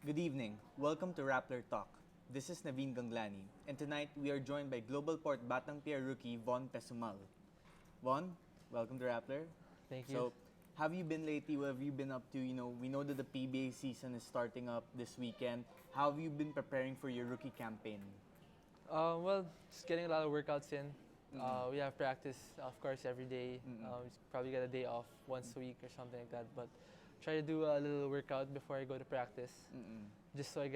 Good evening. Welcome to Rappler Talk. This is Naveen Ganglani, and tonight we are joined by GlobalPort Batang Pier rookie Von Pessumal. Von, welcome to Rappler. Thank you. So, have you been lately? What have you been up to? We know that the PBA season is starting up this weekend. How have you been preparing for your rookie campaign? Well, just getting a lot of workouts in. We have practice, of course, every day. We probably get a day off once a week or something like that. But try to do a little workout before I go to practice, just so I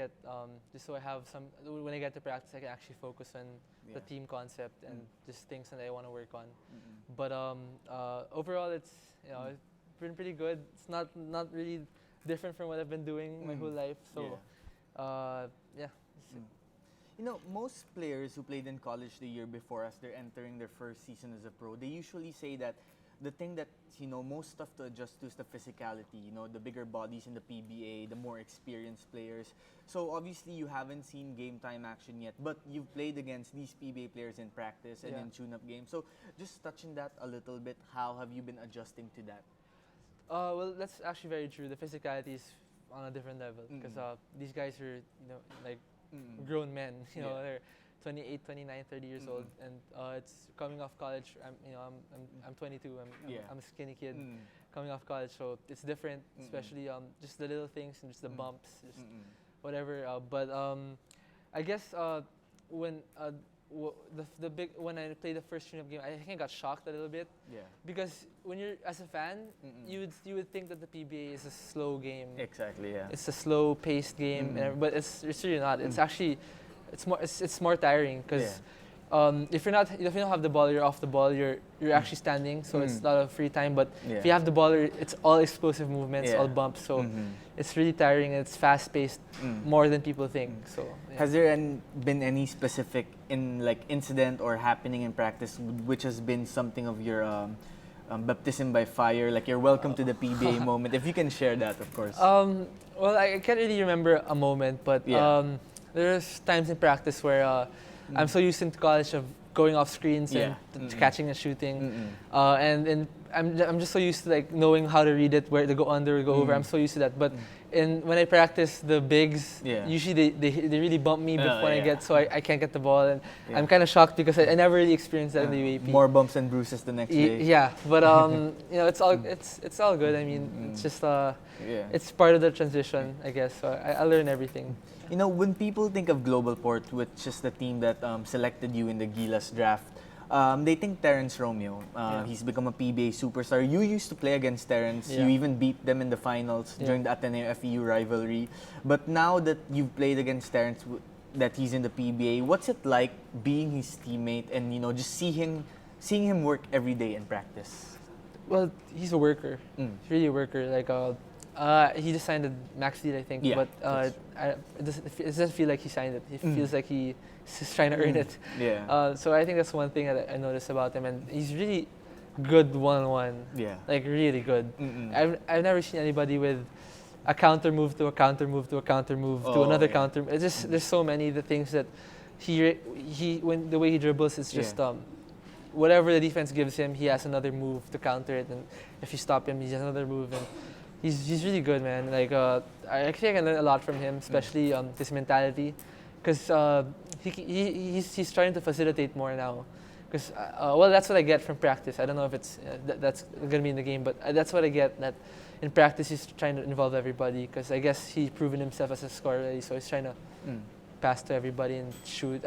have some. When I get to practice, I can actually focus on the team concept and just things that I want to work on. But overall, it's been pretty good. It's not really different from what I've been doing my whole life. So yeah. Most players who played in college the year before us, they're entering their first season as a pro. They usually say that the thing that's most tough to adjust to is the physicality. The bigger bodies in the PBA, the more experienced players. So obviously you haven't seen game time action yet, but you've played against these PBA players in practice and in tune-up games. So just touching that a little bit, how have you been adjusting to that? Well, that's actually very true. The physicality is on a different level because these guys are like grown men. They're 28, 29, 30 years old, and it's coming off college. I'm 22. I'm a skinny kid coming off college, so it's different. Especially just the little things and just the bumps, just whatever. But I guess when when I played the first tune-up game, I think I got shocked a little bit. Because when you're as a fan, you would think that the PBA is a slow game. Exactly. Yeah. It's a slow-paced game, but it's really not. It's actually it's more tiring because if you don't have the ball, you're off the ball. You're actually standing, so it's a lot of free time. But if you have the ball, it's all explosive movements, all bumps. So it's really tiring. And it's fast-paced more than people think. So has there been any specific incident or happening in practice which has been something of your baptism by fire, like your welcome to the PBA moment? If you can share that, of course. Well, I can't really remember a moment, but there's times in practice where I'm so used in college of going off screens and catching and shooting, and I'm just so used to knowing how to read it, where to go under, or go over. I'm so used to that. But when I practice the bigs, usually they really bump me before I get, so I can't get the ball, and I'm kind of shocked because I never really experienced that in the UAAP. More bumps and bruises the next day. Yeah, but it's all good. I mean, it's just it's part of the transition, I guess. So I learn everything. When people think of GlobalPort, which is the team that selected you in the Gilas draft, they think Terrence Romeo. He's become a PBA superstar. You used to play against Terrence. You even beat them in the finals during the Ateneo FEU rivalry. But now that you've played against Terrence, that he's in the PBA, what's it like being his teammate and just seeing him work every day in practice? Well, he's a worker. He's really a worker. He just signed a max deal, I think. But it doesn't feel like he signed it. It feels like he's just trying to earn it. So I think that's one thing that I noticed about him, and he's really good one-on-one. Really good. I've never seen anybody with a counter move to a counter move to a counter move to another counter. It's just there's so many the things that when the way he dribbles, it's just whatever the defense gives him, he has another move to counter it, and if you stop him, he has another move. And he's really good, man. I think I learned a lot from him, especially his mentality, because he's trying to facilitate more now. Because that's what I get from practice. I don't know if it's that's gonna be in the game, but that's what I get. That in practice he's trying to involve everybody, because I guess he's proven himself as a scorer already, so he's trying to pass to everybody and shoot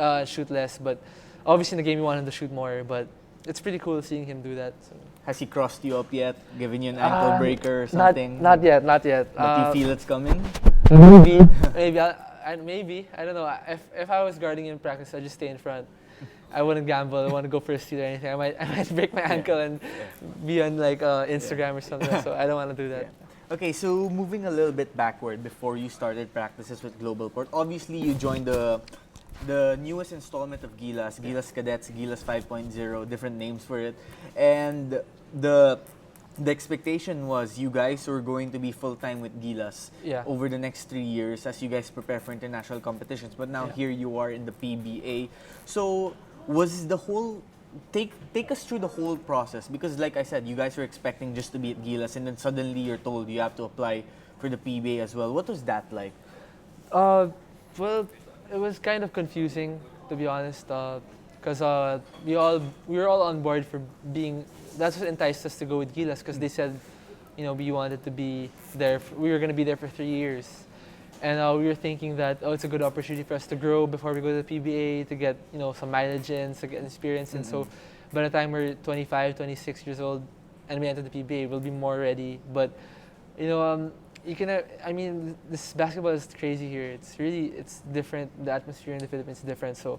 less. But obviously in the game you want him to shoot more, but it's pretty cool seeing him do that. So. Has he crossed you up yet? Given you an ankle breaker or something? Not yet. But you feel it's coming? Maybe. Maybe. I don't know. If I was guarding in practice, I'd just stay in front. I wouldn't gamble. I wouldn't go for a steal or anything. I might break my ankle and be on Instagram or something. So I don't want to do that. Okay, so moving a little bit backward before you started practices with GlobalPort, obviously you joined the newest installment of Gilas Cadets, Gilas 5.0, different names for it. And the expectation was you guys were going to be full-time with Gilas over the next 3 years as you guys prepare for international competitions. But now here you are in the PBA. So was the whole... Take us through the whole process, because like I said, you guys were expecting just to be at Gilas and then suddenly you're told you have to apply for the PBA as well. What was that like? Uh, well, it was kind of confusing, to be honest, because we were all on board for being. That's what enticed us to go with Gilas, because they said, we wanted to be there. We were gonna be there for 3 years, and we were thinking that it's a good opportunity for us to grow before we go to the PBA, to get some mileage in, to get experience, and so by the time we're 25, 26 years old, and we enter the PBA, we'll be more ready. But you can. I mean, this basketball is crazy here. It's different. The atmosphere in the Philippines is different. So,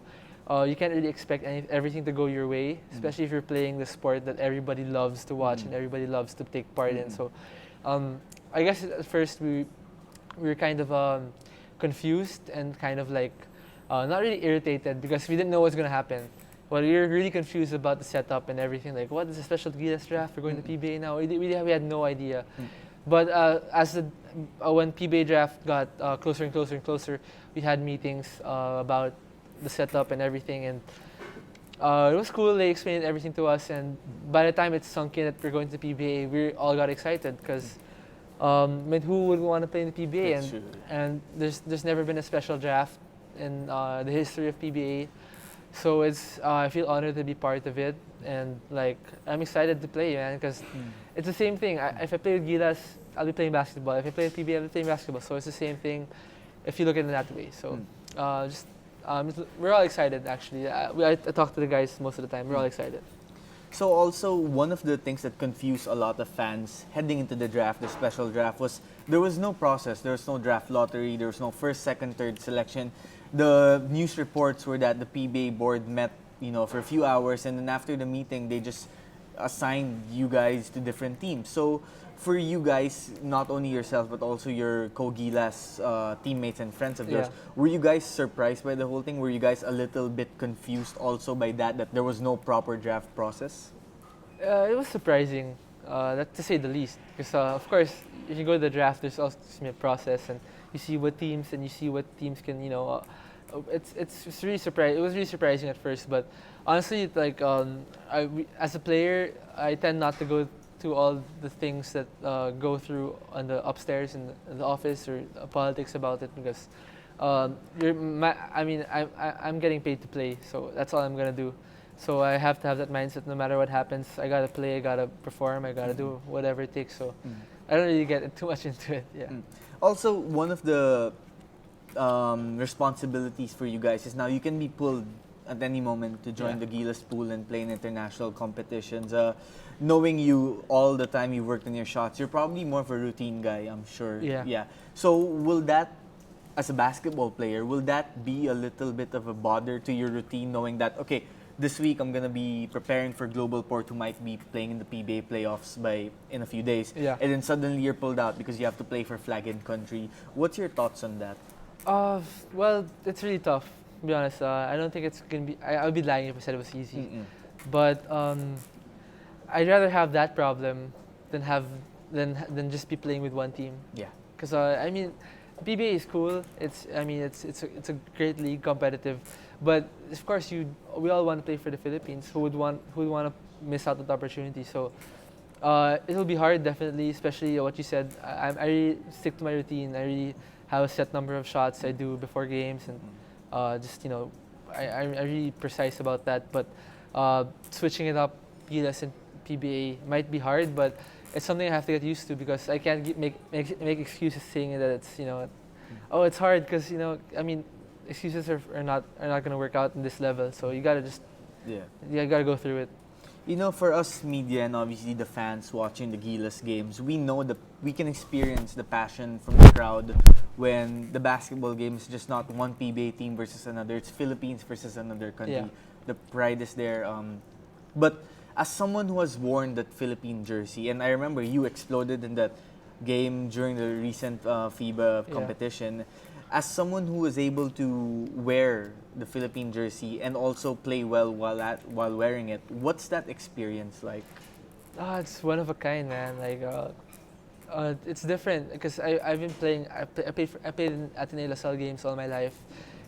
you can't really expect everything to go your way, especially if you're playing the sport that everybody loves to watch and everybody loves to take part in. So, I guess at first we were kind of confused and kind of like not really irritated because we didn't know what's gonna happen. Well, we were really confused about the setup and everything. Like, what is a special Gilas draft? We're going to PBA now. We had no idea. But when PBA draft got closer and closer and closer, we had meetings about the setup and everything, and it was cool. They explained everything to us, and by the time it sunk in that we're going to PBA, we all got excited because who would want to play in the PBA? And there's never been a special draft in the history of PBA. So I feel honored to be part of it, and like I'm excited to play, man, because it's the same thing. If I play with Gilas, I'll be playing basketball. If I play with PBA, I'll be playing basketball. So it's the same thing, if you look at it that way. So we're all excited actually. I talk to the guys most of the time. We're all excited. So also one of the things that confused a lot of fans heading into the draft, the special draft, was there was no process. There was no draft lottery. There was no first, second, third selection. The news reports were that the PBA board met, for a few hours, and then after the meeting, they just assigned you guys to different teams. So for you guys, not only yourself but also your co-Gilas teammates and friends of yours, were you guys surprised by the whole thing? Were you guys a little bit confused also by that there was no proper draft process? It was surprising, that to say the least, because of course, if you go to the draft, there's also a process, and you see what teams can, it's really surprising. It was really surprising at first, but honestly, like as a player, I tend not to go to all the things that go through on the upstairs in the office or politics about it, because I'm getting paid to play, so that's all I'm gonna do. So I have to have that mindset. No matter what happens, I gotta play, I gotta perform, I gotta do whatever it takes. So I don't really get too much into it. Yeah. Also, one of the responsibilities for you guys is now you can be pulled at any moment to join the Gilas pool and play in international competitions. Knowing you all the time, you worked on your shots, you're probably more of a routine guy, I'm sure. Yeah. So will that, as a basketball player, will that be a little bit of a bother to your routine, knowing that, okay, this week I'm gonna be preparing for GlobalPort, who might be playing in the PBA playoffs in a few days, and then suddenly you're pulled out because you have to play for flag in country. What's your thoughts on that? Well, it's really tough, to be honest. I don't think it's gonna be. I'll be lying if I said it was easy. But I'd rather have that problem than just be playing with one team. Yeah. Because PBA is cool. It's a great league, competitive. But of course, we all want to play for the Philippines. Who would want to miss out on the opportunity? So it'll be hard, definitely, especially what you said. I really stick to my routine. I really have a set number of shots I do before games, and I'm really precise about that. But switching it up, Gilas and PBA might be hard, but it's something I have to get used to, because I can't make excuses saying that it's it's hard, because excuses are not going to work out in this level. So you gotta just you gotta go through it. For us media and obviously the fans watching the Gilas games, we know that we can experience the passion from the crowd when the basketball game is just not one PBA team versus another. It's Philippines versus another country. Yeah. The pride is there. But as someone who has worn that Philippine jersey, and I remember you exploded in that game during the recent FIBA competition, as someone who was able to wear the Philippine jersey and also play well while wearing it, what's that experience like? It's one of a kind, man. Like it's different, because I've been playing. I played in Ateneo LaSalle games all my life,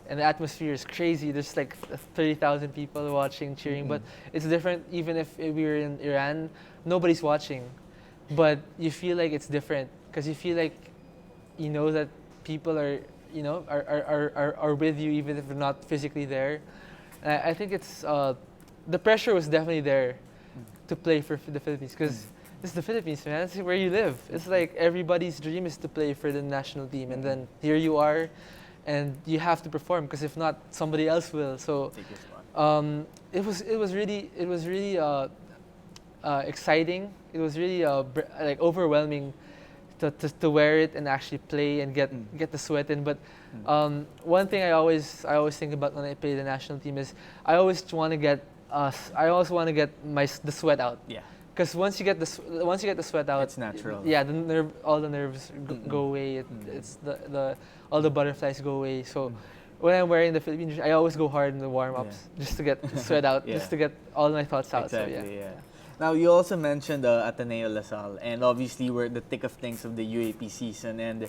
and the atmosphere is crazy. There's like 30,000 people watching, cheering. But it's different. Even if we were in Iran, nobody's watching, but you feel like it's different, because you feel like that people are are with you even if they're not physically there. And I think it's the pressure was definitely there to play for the Philippines because this is the Philippines, man. It's where you live. It's like everybody's dream is to play for the national team, and then here you are, and you have to perform because if not, somebody else will. So it was really exciting. It was really like overwhelming to wear it and actually play and get the sweat in. But one thing I always think about when I play the national team is I always want to get the sweat out. Yeah. Because once you get the sweat out, it's natural. Yeah, all the nerves go away. It's all the butterflies go away. So when I'm wearing the Philippine jersey, I always go hard in the warm-ups just to get the sweat out, just to get all my thoughts out. Exactly, so yeah. Now, you also mentioned Ateneo LaSalle, and obviously we're at the thick of things of the UAAP season. And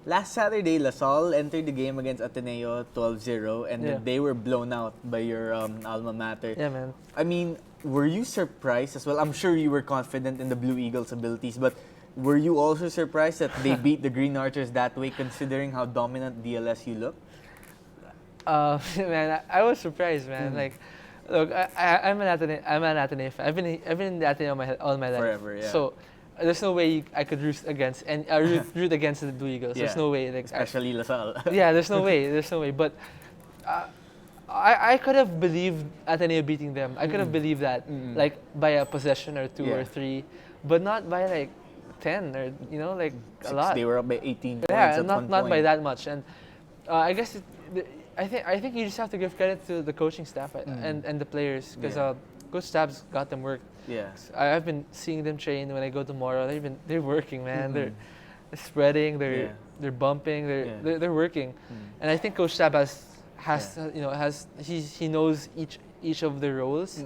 last Saturday, LaSalle entered the game against Ateneo 12-0, and they were blown out by your alma mater. Yeah, man. I mean, were you surprised as well? I'm sure you were confident in the Blue Eagles' abilities, but were you also surprised that they beat the Green Archers that way, considering how dominant DLSU looked? Man, I was surprised, man. Like, look, I'm an Ateneo fan. I've been in the Ateneo all my life. Forever, yeah. So there's no way I could root against root against the Blue Eagles. There's no way. Like, especially LaSalle. Yeah, there's no way. But I could have believed Ateneo beating them. I could have believed that, like by a possession or two or three, but not by like 10 or like a lot. They were up by 18 points. Yeah, not by that much. And I guess I think you just have to give credit to the coaching staff and the players because Coach Stab's got them worked. Yeah, I've been seeing them train when I go tomorrow. They're working, man. They're spreading. They're bumping. They're working, and I think Coach Stab he knows each of the roles.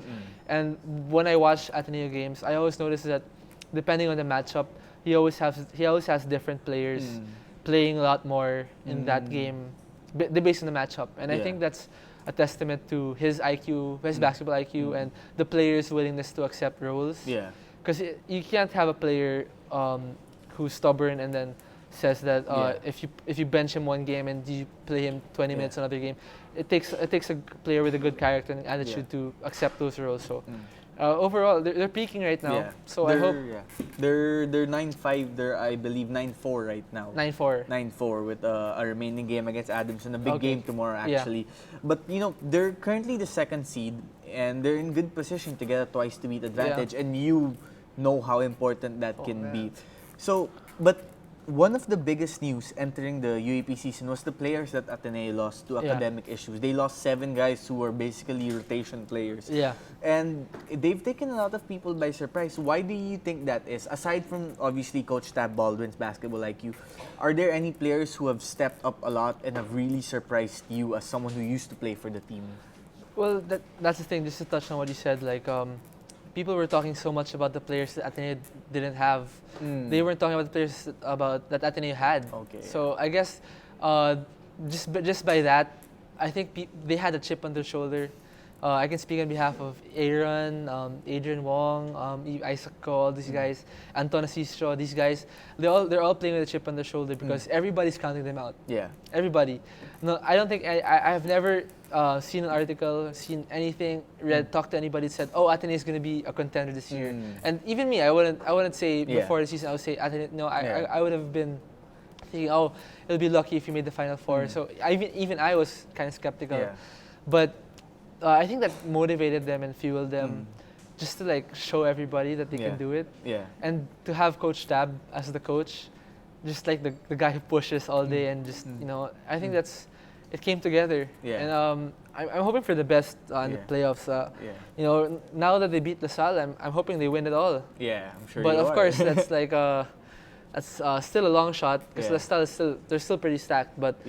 And when I watch Ateneo games, I always notice that depending on the matchup, he always has different players playing a lot more in that game. Based on the matchup, and I think that's a testament to his IQ, his basketball IQ, and the players' willingness to accept roles. Yeah, because you can't have a player who's stubborn and then says that if you bench him one game and you play him 20 minutes another game, it takes a player with a good character and attitude to accept those roles. So. Overall, they're peaking right now. Yeah. So I hope they're 9-5. They're I believe 9-4 right now. 9-4. 9-4 with a remaining game against Adamson. A big game tomorrow actually. Yeah. But they're currently the second seed and they're in good position to get a twice to beat advantage. And you know how important that can be. So, but one of the biggest news entering the UAP season was the players that Ateneo lost to academic issues. They lost 7 guys who were basically rotation players. Yeah. And they've taken a lot of people by surprise. Why do you think that is? Aside from obviously Coach Tab Baldwin's basketball IQ, are there any players who have stepped up a lot and have really surprised you as someone who used to play for the team? Well, that's the thing. Just to touch on what you said, like people were talking so much about the players that Ateneo didn't have. They weren't talking about the players that Ateneo had. Okay. So I guess just by that, I think they had a chip on their shoulder. I can speak on behalf of Aaron, Adrian Wong, Isaac Cole, these guys, Anton Asistro, these guys. They're all playing with a chip on their shoulder because everybody's counting them out. Yeah. Everybody. No, I don't think I've never seen an article, seen anything, talked to anybody that said, "Oh, Ateneo is going to be a contender this year." And even me, I wouldn't say before the season. I would say Ateneo. No, I would have been thinking, "Oh, it'll be lucky if you made the Final Four." So even I was kind of skeptical, but I think that motivated them and fueled them just to like show everybody that they can do it. Yeah. And to have Coach Tab as the coach, just like the guy who pushes all day and just I think it came together. Yeah. And I'm hoping for the best in the playoffs. Now that they beat LaSalle, I'm hoping they win it all. Yeah, I'm sure. But of course, that's like that's still a long shot because LaSalle they're still pretty stacked. But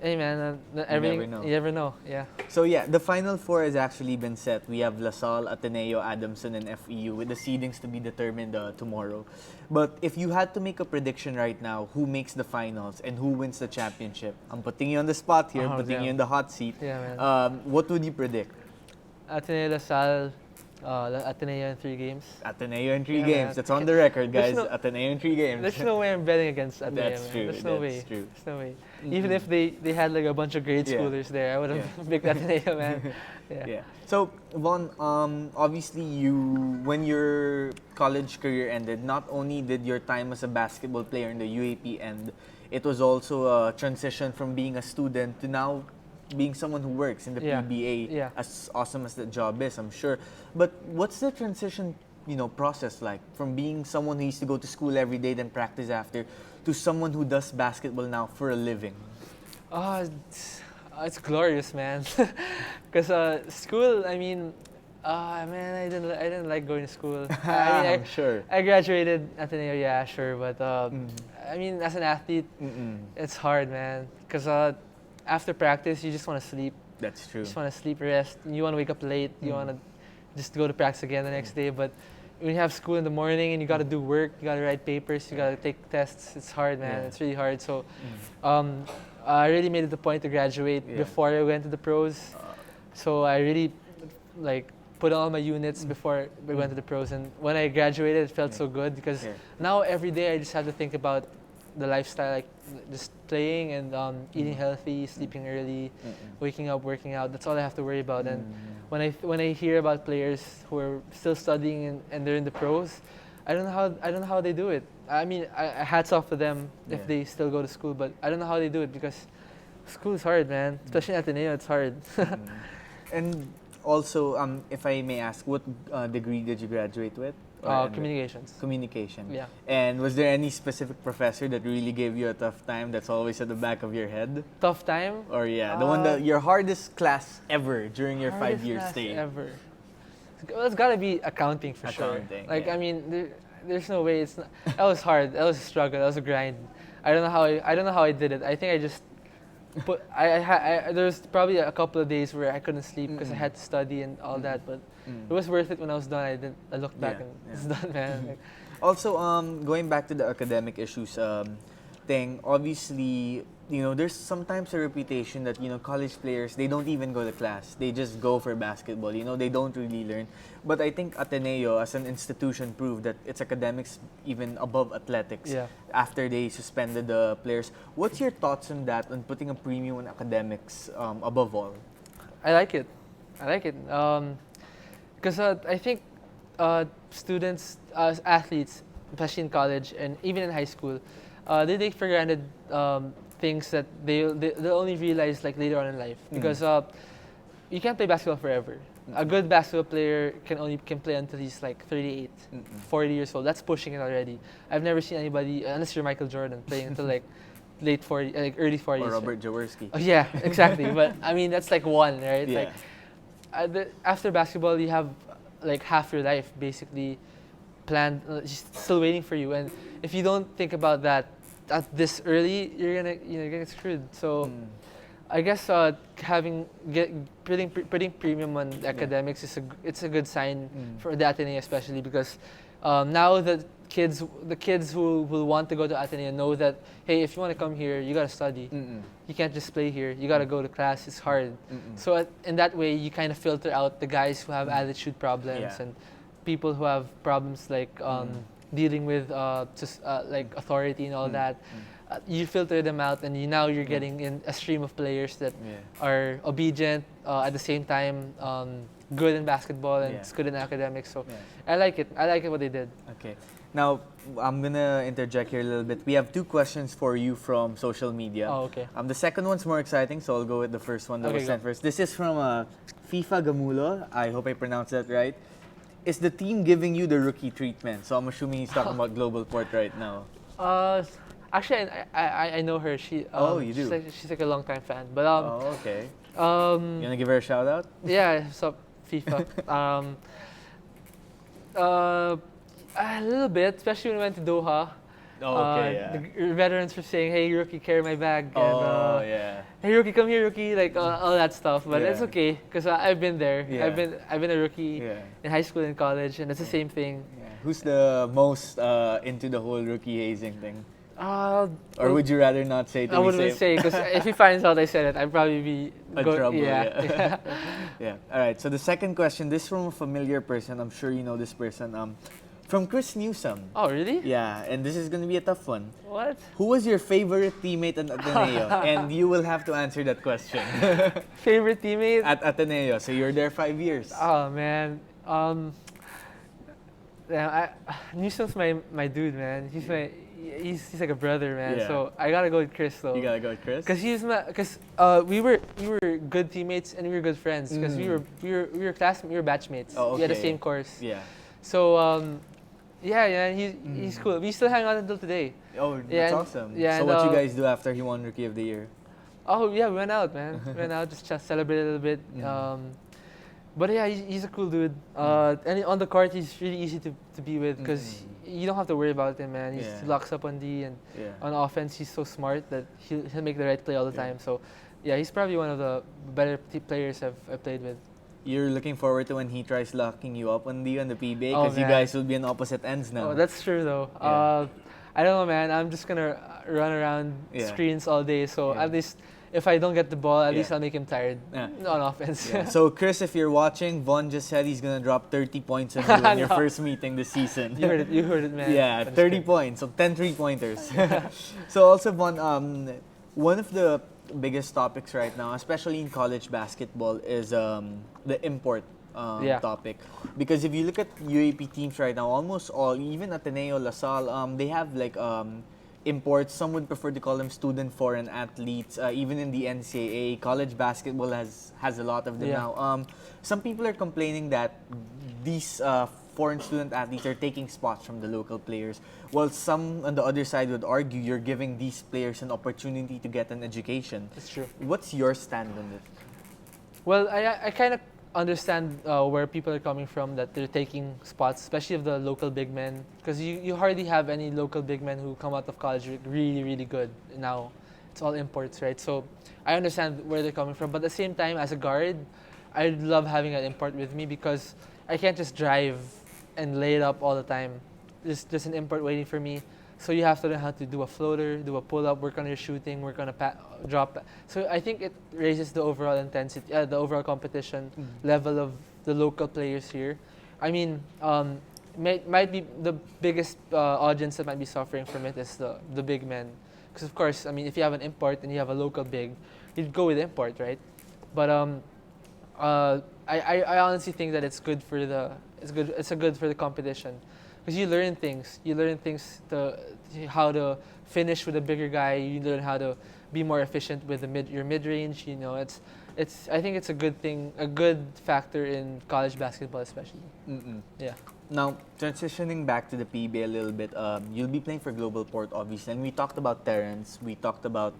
hey man, everything you never know. Yeah. So the Final Four has actually been set. We have LaSalle, Ateneo, Adamson, and FEU with the seedings to be determined tomorrow. But if you had to make a prediction right now, who makes the finals and who wins the championship? I'm putting you on the spot here, putting you in the hot seat. Yeah, man. What would you predict? Ateneo, LaSalle, Ateneo in 3 games. Ateneo in 3 games. That's on the record, guys. Ateneo in 3 games. There's no way I'm betting against Ateneo. That's true. There's no way. True. There's no way. Even if they had like a bunch of grade schoolers there, I would have picked Ateneo, man. Yeah. So, Von, obviously when your college career ended, not only did your time as a basketball player in the UAP end, it was also a transition from being a student to now being someone who works in the PBA, as awesome as the job is, I'm sure. But what's the transition, process like from being someone who used to go to school every day then practice after, to someone who does basketball now for a living? It's glorious, man. Because school, I mean, man, I didn't like going to school. I'm sure. I graduated Ateneo, yeah, sure, but I mean, as an athlete, it's hard, man. Because after practice, you just want to sleep. That's true. You just want to sleep, rest. You want to wake up late. You want to just go to practice again the next day. But when you have school in the morning and you got to do work, you got to write papers, you got to take tests, it's hard, man. It's really hard. So I really made it a point to graduate before I went to the pros. So I really put on all my units before we went to the pros. And when I graduated, it felt so good because now every day I just have to think about the lifestyle, like just playing and eating healthy, sleeping early, waking up, working out. That's all I have to worry about. And when I hear about players who are still studying and they're in the pros, I don't know how they do it. I mean, hats off to them if they still go to school, but I don't know how they do it because school is hard, man. Especially at Ateneo, it's hard. And also, if I may ask, what degree did you graduate with? Communications. Communication. Yeah. And was there any specific professor that really gave you a tough time that's always at the back of your head? Tough time? Or the one that your hardest class ever during your 5-year stay? Ever. Well, it's got to be accounting for sure. Like I mean, there's no way it's not. That was hard. That was a struggle. That was a grind. I don't know how I did it. I think I just there's probably a couple of days where I couldn't sleep because I had to study and all that, but it was worth it when I was done. I looked back and it's done, man. Also, going back to the academic issues thing, obviously, there's sometimes a reputation that, college players, they don't even go to class. They just go for basketball. They don't really learn. But I think Ateneo, as an institution, proved that its academics even above athletics after they suspended the players. What's your thoughts on that, on putting a premium on academics above all? I like it. Because I think students, athletes, especially in college and even in high school, they take for granted things that they'll only realize later on in life. Because you can't play basketball forever. A good basketball player can play until he's 38, 40 years old. That's pushing it already. I've never seen anybody, unless you're Michael Jordan, playing until late 40, early 40s. Or Robert Jaworski. Oh, yeah, exactly. But I mean, that's one, right? Yeah. After basketball, you have half your life basically planned, still waiting for you. And if you don't think about that at this early, you're gonna get screwed. So I guess putting premium on academics is a good sign for the Ateneo, especially because now the kids who will want to go to Ateneo know that, hey, if you want to come here, you gotta study. You can't just play here. You gotta go to class. It's hard. So in that way, you kind of filter out the guys who have attitude problems and people who have problems dealing with authority and all that. You filter them out, and now you're getting in a stream of players that are obedient, at the same time good in basketball and good in academics. So I like it. I like it what they did. Okay. Now, I'm going to interject here a little bit. We have 2 questions for you from social media. Oh, okay. The second one's more exciting, so I'll go with the first one that was sent first. This is from FIFA Gamulo. I hope I pronounced that right. Is the team giving you the rookie treatment? So I'm assuming he's talking about GlobalPort right now. Actually, I know her. She you do? She's a long-time fan. But okay. You want to give her a shout-out? Yeah, so FIFA. A little bit, especially when we went to Doha. The veterans were saying, "Hey, rookie, carry my bag." And, hey, rookie, come here, rookie. All that stuff. But it's okay because I've been there. I've been a rookie in high school and college, and it's the same thing. Who's the most into the whole rookie hazing thing? Or would you rather not say? I wouldn't say, because if he finds out I said it, I'd probably be trouble. Yeah. Yeah. All right. So the second question, this from a familiar person. I'm sure you know this person. From Chris Newsom. Oh, really? Yeah, and this is gonna be a tough one. What? Who was your favorite teammate at Ateneo? And you will have to answer that question. Favorite teammate? At Ateneo. So you're there 5 years. Oh, man. Newsom's my dude, man. He's like a brother, man. Yeah. So I gotta go with Chris, though. You gotta go with Chris. Because we were good teammates and we were good friends. Because we were classmates, we were batchmates. Oh, okay. We had the same course. Yeah. So yeah, he's cool. We still hang out until today. Oh, that's awesome. Yeah. So what you guys do after he won Rookie of the Year? Oh yeah, we went out, man. Went out, just celebrate a little bit. But yeah, he's a cool dude. And on the court, he's really easy to be with because you don't have to worry about him, man. He locks up on D, and on offense, he's so smart that he'll make the right play all the time. So yeah, he's probably one of the better players I've played with. You're looking forward to when he tries locking you up on D on the PBA because you guys will be on opposite ends now. Oh, that's true though. I don't know, man. I'm just gonna run around screens all day. So at least if I don't get the ball, at least I'll make him tired on offense. Yeah. So Chris, if you're watching, Vaughn just said he's gonna drop 30 points on you in your first meeting this season. You heard it, man. Yeah, 30 points, so 10 3-pointers. So also, Vaughn, one of the biggest topics right now, especially in college basketball, is the import topic. Because if you look at UAP teams right now, almost all, even Ateneo, LaSalle, they have like imports. Some would prefer to call them student foreign athletes. Even in the NCAA, college basketball has a lot of them now. Some people are complaining that these foreign student athletes are taking spots from the local players, while some on the other side would argue you're giving these players an opportunity to get an education. That's true. What's your stand on it? Well, I kind of understand where people are coming from, that they're taking spots, especially of the local big men, because you hardly have any local big men who come out of college really, really good now. It's all imports, right? So I understand where they're coming from, but at the same time, as a guard, I'd love having an import with me because I can't just drive and lay it up all the time. There's an import waiting for me. So you have to learn how to do a floater, do a pull-up, work on your shooting, work on a drop. So I think it raises the overall intensity, the overall competition level of the local players here. I mean, might be the biggest audience that might be suffering from it is the big men. Because of course, I mean, if you have an import and you have a local big, you'd go with import, right? But I honestly think that it's good for the competition. Because you learn things. You learn things how to finish with a bigger guy. You learn how to be more efficient with your mid range. You know, I think it's a good thing, a good factor in college basketball, especially. Yeah. Now, transitioning back to the PBA a little bit, you'll be playing for GlobalPort, obviously, and we talked about Terrence. We talked about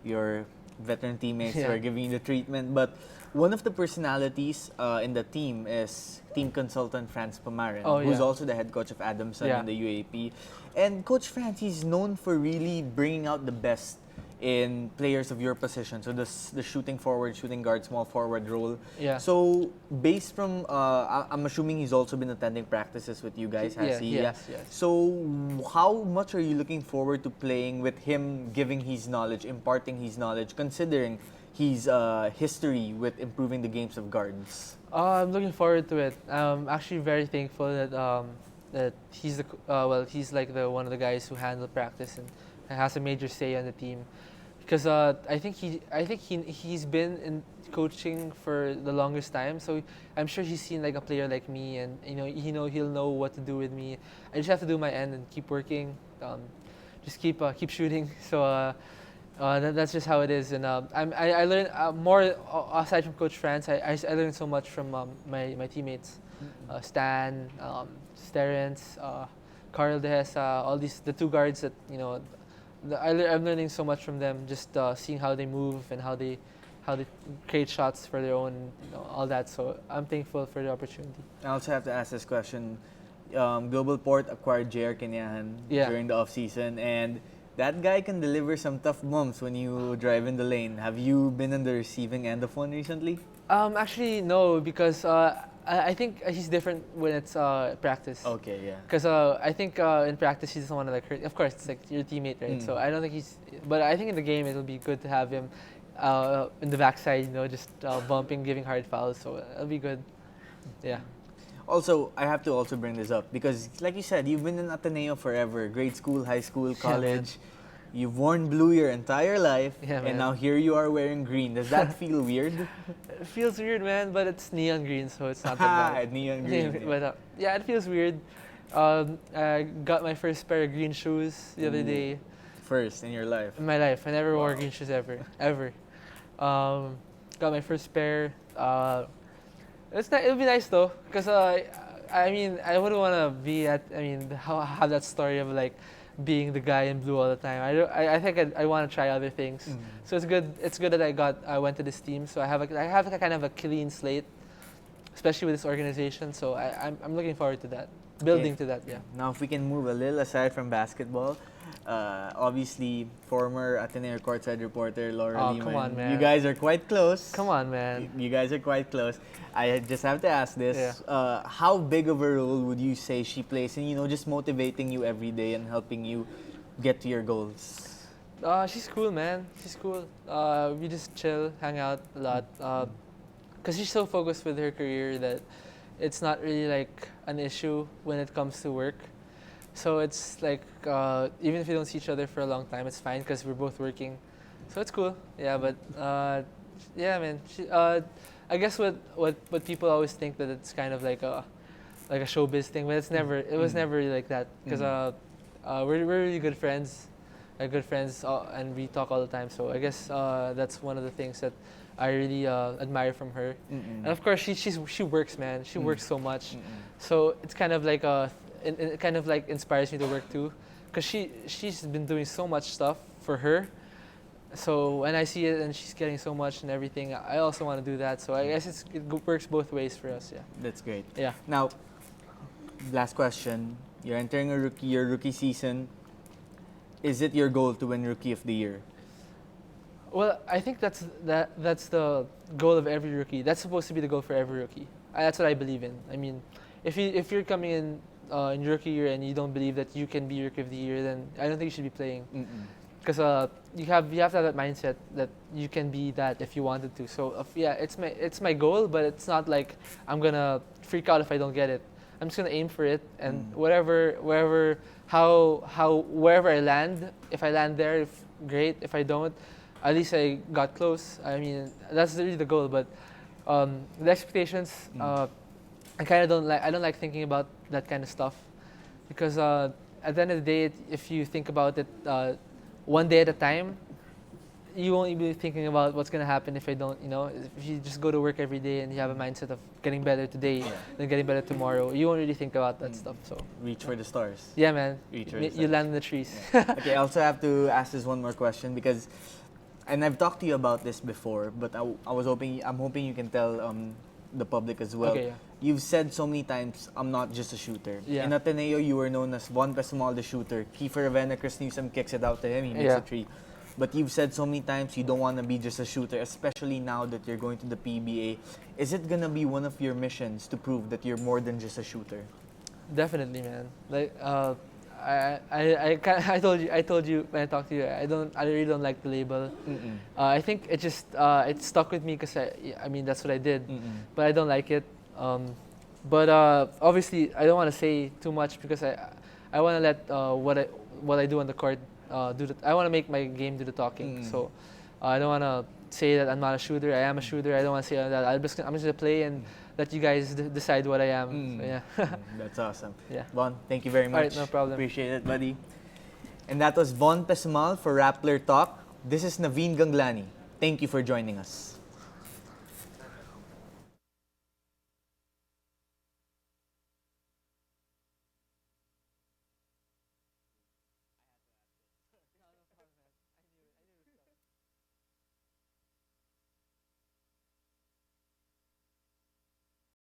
your veteran teammates who are giving you the treatment, but one of the personalities in the team is team consultant Franz Pamarin, who's also the head coach of Adamson in the UAAP. And Coach Franz, he's known for really bringing out the best in players of your position. So the shooting forward, shooting guard, small forward role. Yeah. So based from, I'm assuming he's also been attending practices with you guys, has he? Yes. So how much are you looking forward to playing with him, giving his knowledge, imparting his knowledge, considering his history with improving the games of guards? I'm looking forward to it. I'm actually very thankful that he's he's like one of the guys who handle practice and has a major say on the team. Because I think he's been in coaching for the longest time, so I'm sure he's seen like a player like me, and he'll know what to do with me. I just have to do my end and keep working, just keep shooting. So that's just how it is. And I learned more aside from Coach France. I learned so much from my teammates, Stan, Terrence, Carl Dehesa, all the two guards that I'm learning so much from them, just seeing how they move and how they create shots for their own, all that. So I'm thankful for the opportunity. I also have to ask this question. GlobalPort acquired JR Kenyahan during the offseason, and that guy can deliver some tough bombs when you drive in the lane. Have you been on the receiving end of one recently? Actually, no, because I think he's different when it's practice. Okay, yeah. Because I think in practice he doesn't want to like hurt. Of course, it's like your teammate, right? So I don't think he's. But I think in the game it'll be good to have him in the backside, just bumping, giving hard fouls. So it'll be good. Yeah. Also, I have to also bring this up because, like you said, you've been in Ateneo forever. Grade school, high school, college. You've worn blue your entire life, and now here you are wearing green. Does that feel weird? It feels weird, man, but it's neon green, so it's not that bad. Neon green. But yeah, it feels weird. I got my first pair of green shoes the other day. First in your life? In my life. I never wore green shoes ever. Got my first pair. It'll be nice though, because I mean, I wouldn't want to be have that story of like being the guy in blue all the time. I think I want to try other things. So it's good. It's good that I went to this team. So I have a kind of a clean slate, especially with this organization. So I'm looking forward to that. Building to that, yeah. Now, if we can move a little aside from basketball, obviously, former Ateneo courtside reporter Laura Lehman. Come on, man. You guys are quite close. Come on, man. You guys are quite close. I just have to ask this. Yeah. How big of a role would you say she plays in, just motivating you every day and helping you get to your goals? She's cool, man. She's cool. We just chill, hang out a lot. Because she's so focused with her career that it's not really like an issue when it comes to work. So it's like, even if we don't see each other for a long time, it's fine because we're both working. So it's cool. Yeah, but yeah, man. I guess what people always think that it's kind of like a showbiz thing, but it was never really like that. Because we're really good friends, and we talk all the time. So I guess that's one of the things that I really admire from her. And of course, she works, man. She works so much. So it's kind of like it kind of like inspires me to work too, because she's been doing so much stuff for her. So when I see it and she's getting so much and everything, I also want to do that. So I guess it works both ways for us. Yeah. That's great. Yeah. Now, last question. You're entering your rookie season. Is it your goal to win Rookie of the Year? Well, I think that's the goal of every rookie. That's supposed to be the goal for every rookie. That's what I believe in. I mean, if you're coming in your rookie year and you don't believe that you can be Rookie of the Year, then I don't think you should be playing. Because you have to have that mindset that you can be that if you wanted to. So yeah, it's my goal, but it's not like I'm gonna freak out if I don't get it. I'm just gonna aim for it, and wherever I land, if I land there, great. If I don't, at least I got close. I mean, that's really the goal. But the expectations, I kind of don't like. I don't like thinking about that kind of stuff, because at the end of the day, if you think about it one day at a time, you won't be thinking about what's gonna happen if I don't. If you just go to work every day and you have a mindset of getting better today, then getting better tomorrow, you won't really think about that stuff. So reach for the stars. Yeah, man. Reach for the stars. You land in the trees. Yeah. Okay, I also have to ask this one more question because, and I've talked to you about this before, but I'm hoping you can tell the public as well. Okay, yeah. You've said so many times, I'm not just a shooter. Yeah. In Ateneo, you were known as Von Pessumal, the shooter. Kiefer Ravena, Chris Newsom kicks it out to him, he makes a three. But you've said so many times you don't want to be just a shooter, especially now that you're going to the PBA. Is it going to be one of your missions to prove that you're more than just a shooter? Definitely, man. Like I told you when I talked to you, I really don't like the label. I think it just it stuck with me because I mean that's what I did, but I don't like it. But obviously I don't want to say too much because I want to let what I do on the court I want to make my game do the talking. So I don't want to say that I'm not a shooter. I am a shooter. I don't want to say that. I'm just gonna play and let you guys decide what I am. So, yeah. That's awesome. Yeah. Von, thank you very much. All right, no problem. Appreciate it, buddy. And that was Von Pessumal for Rappler Talk. This is Naveen Ganglani. Thank you for joining us.